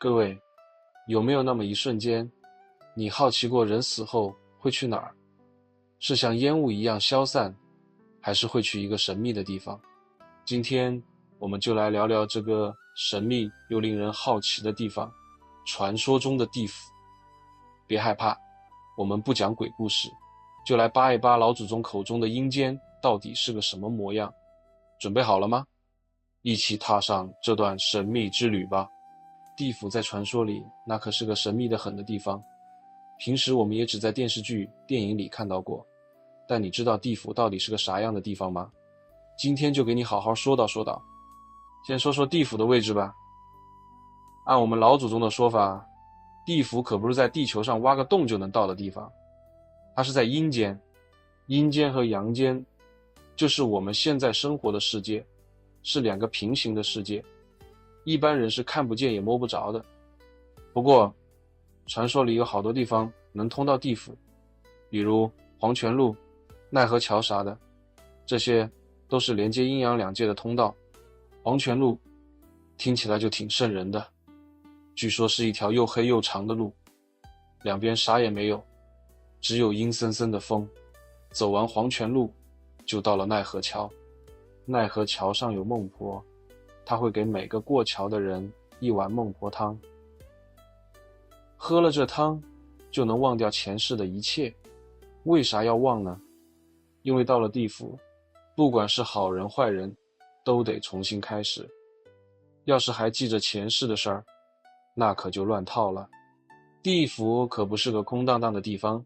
各位，有没有那么一瞬间，你好奇过人死后会去哪儿？是像烟雾一样消散，还是会去一个神秘的地方？今天我们就来聊聊这个神秘又令人好奇的地方，传说中的地府。别害怕，我们不讲鬼故事，就来扒一扒老祖宗口中的阴间到底是个什么模样。准备好了吗？一起踏上这段神秘之旅吧。地府在传说里那可是个神秘的很的地方，平时我们也只在电视剧、电影里看到过。但你知道地府到底是个啥样的地方吗？今天就给你好好说道说道。先说说地府的位置吧。按我们老祖宗的说法，地府可不是在地球上挖个洞就能到的地方，它是在阴间。阴间和阳间就是我们现在生活的世界，是两个平行的世界，一般人是看不见也摸不着的。不过传说里有好多地方能通到地府，比如黄泉路、奈何桥啥的，这些都是连接阴阳两界的通道。黄泉路听起来就挺瘆人的，据说是一条又黑又长的路，两边啥也没有，只有阴森森的风。走完黄泉路就到了奈何桥，奈何桥上有孟婆，她会给每个过桥的人一碗孟婆汤，喝了这汤就能忘掉前世的一切。为啥要忘呢？因为到了地府，不管是好人坏人都得重新开始，要是还记着前世的事儿，那可就乱套了。地府可不是个空荡荡的地方，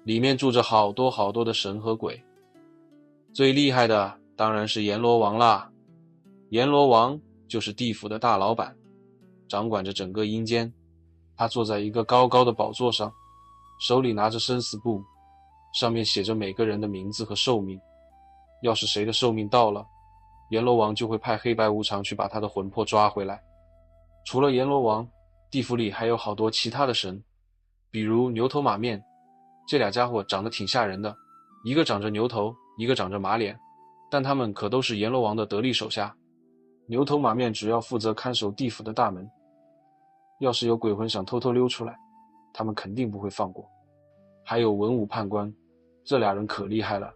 里面住着好多好多的神和鬼。最厉害的当然是阎罗王啦。阎罗王就是地府的大老板，掌管着整个阴间。他坐在一个高高的宝座上，手里拿着生死簿，上面写着每个人的名字和寿命。要是谁的寿命到了，阎罗王就会派黑白无常去把他的魂魄抓回来。除了阎罗王，地府里还有好多其他的神，比如牛头马面，这俩家伙长得挺吓人的，一个长着牛头，一个长着马脸，但他们可都是阎罗王的得力手下。牛头马面主要负责看守地府的大门，要是有鬼魂想偷偷溜出来，他们肯定不会放过。还有文武判官，这俩人可厉害了。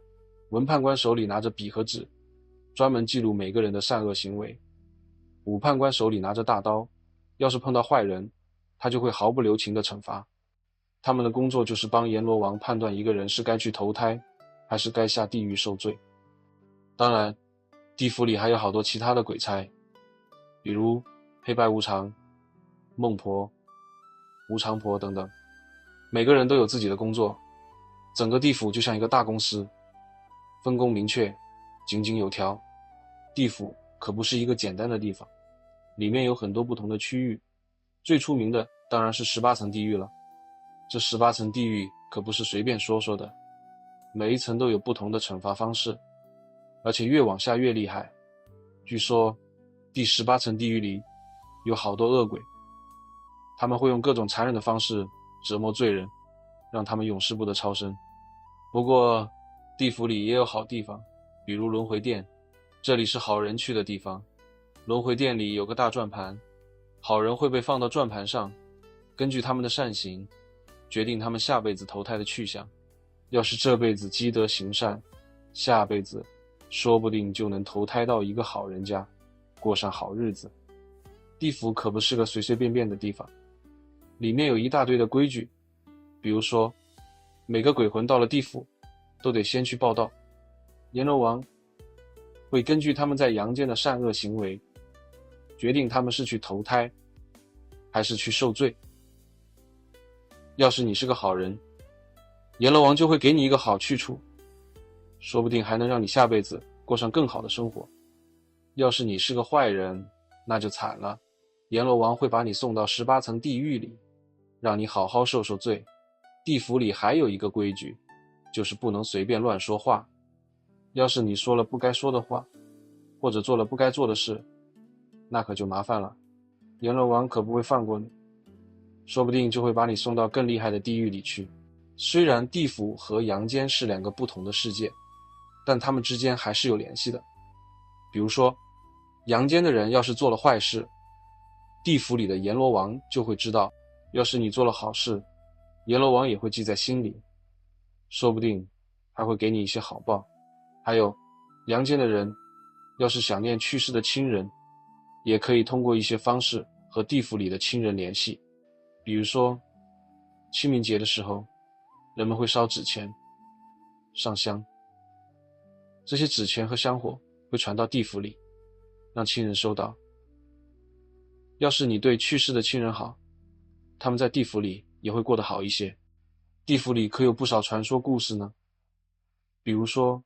文判官手里拿着笔和纸，专门记录每个人的善恶行为。武判官手里拿着大刀，要是碰到坏人，他就会毫不留情地惩罚。他们的工作就是帮阎罗王判断一个人是该去投胎，还是该下地狱受罪。当然，地府里还有好多其他的鬼差，比如黑白无常、孟婆、无常婆等等，每个人都有自己的工作。整个地府就像一个大公司，分工明确，井井有条。地府可不是一个简单的地方，里面有很多不同的区域，最出名的当然是18层地狱了。这18层地狱可不是随便说说的，每一层都有不同的惩罚方式，而且越往下越厉害。据说第18层地狱里有好多恶鬼，他们会用各种残忍的方式折磨罪人，让他们永世不得超生。不过地府里也有好地方，比如轮回殿，这里是好人去的地方。轮回殿里有个大转盘，好人会被放到转盘上，根据他们的善行决定他们下辈子投胎的去向。要是这辈子积德行善，下辈子说不定就能投胎到一个好人家，过上好日子。地府可不是个随随便便的地方，里面有一大堆的规矩。比如说，每个鬼魂到了地府都得先去报到，阎罗王会根据他们在阳间的善恶行为，决定他们是去投胎还是去受罪。要是你是个好人，阎罗王就会给你一个好去处，说不定还能让你下辈子过上更好的生活。要是你是个坏人，那就惨了，阎罗王会把你送到18层地狱里，让你好好受受罪。地府里还有一个规矩，就是不能随便乱说话。要是你说了不该说的话，或者做了不该做的事，那可就麻烦了，阎罗王可不会放过你，说不定就会把你送到更厉害的地狱里去。虽然地府和阳间是两个不同的世界，但他们之间还是有联系的。比如说，阳间的人要是做了坏事，地府里的阎罗王就会知道，要是你做了好事，阎罗王也会记在心里，说不定还会给你一些好报。还有，阳间的人要是想念去世的亲人，也可以通过一些方式和地府里的亲人联系。比如说清明节的时候，人们会烧纸钱、上香，这些纸钱和香火会传到地府里，让亲人收到。要是你对去世的亲人好，他们在地府里也会过得好一些。地府里可有不少传说故事呢。比如说，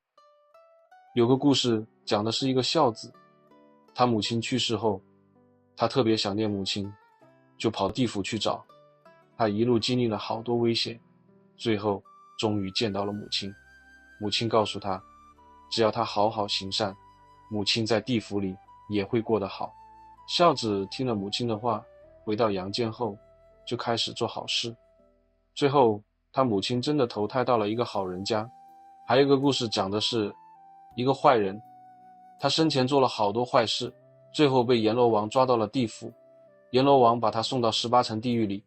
有个故事讲的是一个孝子，他母亲去世后，他特别想念母亲，就跑地府去找。他一路经历了好多危险，最后终于见到了母亲。母亲告诉他，只要他好好行善，母亲在地府里也会过得好。孝子听了母亲的话，回到阳间后就开始做好事，最后他母亲真的投胎到了一个好人家。还有一个故事讲的是一个坏人，他生前做了好多坏事，最后被阎罗王抓到了地府。阎罗王把他送到18层地狱里，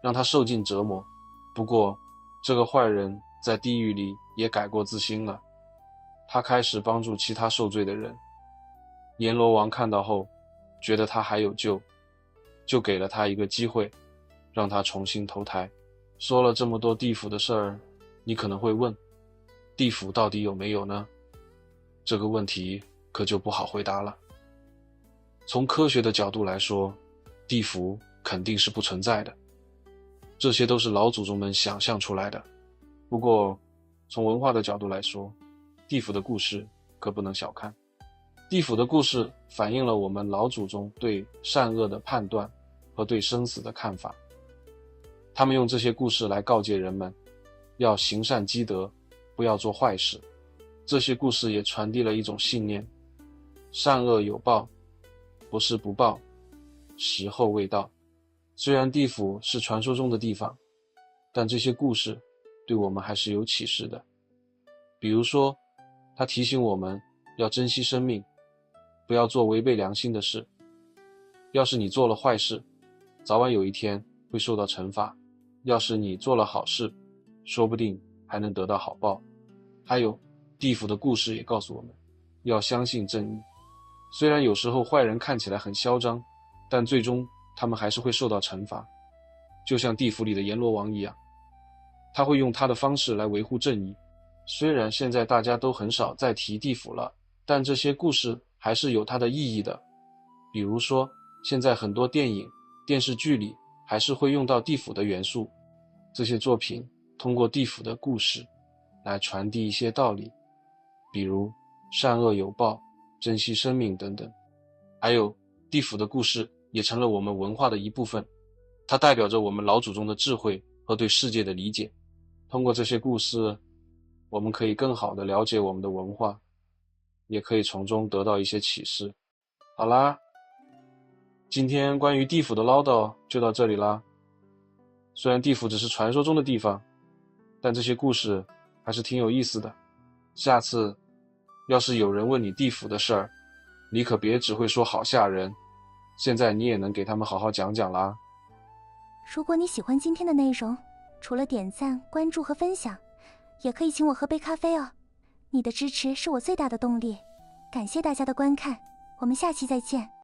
让他受尽折磨。不过这个坏人在地狱里也改过自新了，他开始帮助其他受罪的人。阎罗王看到后觉得他还有救，就给了他一个机会，让他重新投胎。说了这么多地府的事儿，你可能会问，地府到底有没有呢？这个问题可就不好回答了。从科学的角度来说，地府肯定是不存在的，这些都是老祖宗们想象出来的。不过从文化的角度来说，地府的故事可不能小看。地府的故事反映了我们老祖宗对善恶的判断和对生死的看法。他们用这些故事来告诫人们，要行善积德，不要做坏事。这些故事也传递了一种信念，善恶有报，不是不报，时候未到。虽然地府是传说中的地方，但这些故事对我们还是有启示的。比如说，它提醒我们要珍惜生命，不要做违背良心的事。要是你做了坏事，早晚有一天会受到惩罚。要是你做了好事，说不定还能得到好报。还有，地府的故事也告诉我们，要相信正义。虽然有时候坏人看起来很嚣张，但最终他们还是会受到惩罚。就像地府里的阎罗王一样，他会用他的方式来维护正义。虽然现在大家都很少再提地府了，但这些故事还是有它的意义的。比如说，现在很多电影、电视剧里还是会用到地府的元素。这些作品通过地府的故事来传递一些道理，比如善恶有报、珍惜生命等等。还有，地府的故事也成了我们文化的一部分，它代表着我们老祖宗的智慧和对世界的理解。通过这些故事，我们可以更好地了解我们的文化，也可以从中得到一些启示。好啦，今天关于地府的唠叨就到这里啦。虽然地府只是传说中的地方，但这些故事还是挺有意思的。下次要是有人问你地府的事儿，你可别只会说好吓人，现在你也能给他们好好讲讲啦。如果你喜欢今天的内容，除了点赞、关注和分享，也可以请我喝杯咖啡哦。你的支持是我最大的动力。感谢大家的观看，我们下期再见。